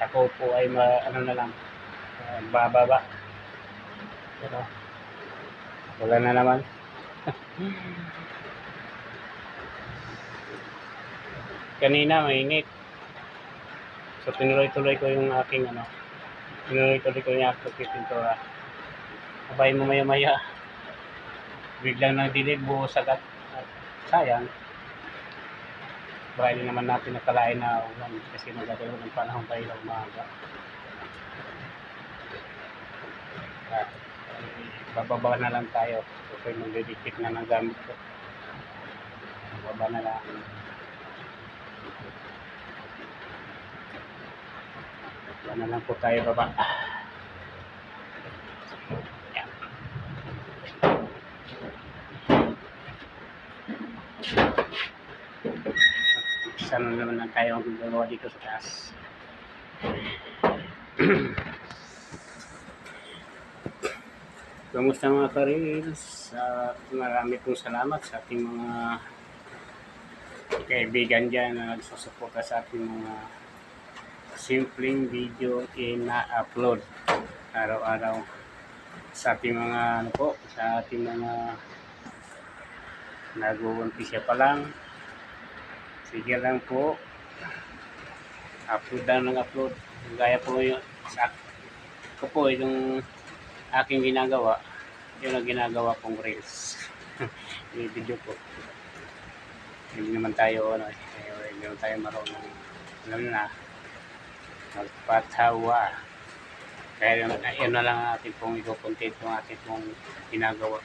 ako po ay ano na lang, bababa. Pero wala na naman. Kanina mainit. So tinuloy-tuloy ko yung aking tinuloy-tuloy ko yung aking pintura. Abay mo maya-maya, biglang nagdilig, buhos agad. Sayang. Baka hindi naman natin nakalain na ulan kasi magkakaroon ng panahon tayo ng umaga. Bababa na lang tayo. Okay, magdidikit na ng gamit ko. Bababa na lang. Bababa na lang po tayo baba. Yan. Sana naman lang tayo magagawa dito sa taas. Kamusta mga ka-reels? Marami pong salamat sa ating mga kaibigan dyan na nagsusuporta sa ating mga simpleng video ina-upload araw-araw sa ating mga sa ating mga nag-uumpisa pa lang. Sige lang po, upload lang ng upload. Gaya po yung ko po yung aking ginagawa, yung ginagawa kong reels. Yung video ko. Hindi naman tayo hindi naman tayo marunong, alam na, magpatawa. Kaya yun na lang ating pong i-content yung ating pong ginagawa.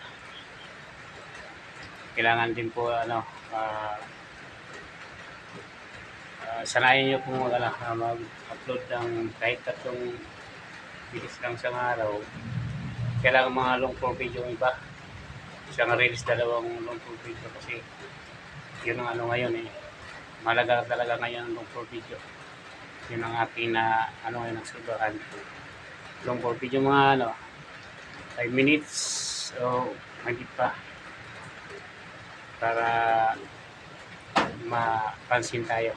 Kailangan din po sanayin nyo po mag-upload ng kahit 3 videos lang sa araw. Kailangan mga long form video yung iba. Isang reels, 2 long form video kasi yun ang ngayon malaga talaga ngayon ang long form video. Yun ang aking ngayon ang subahan. Long form video mga 5 minutes o higit pa para mapansin tayo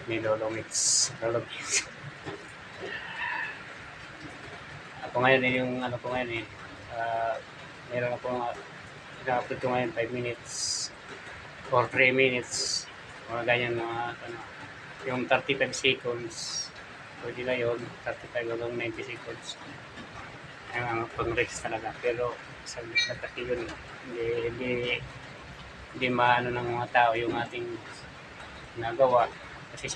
ni Lolo Mix. Ako ngayon yung ko ngayon meron ako ina-upload ko ngayon 5 minutes or 3 minutes, mga ganyan yung 35 seconds pwede na yun, 35 hanggang 90 seconds ang pang-reels talaga. Pero isang na kasi yun hindi maano ng mga tao yung ating nagawa kasi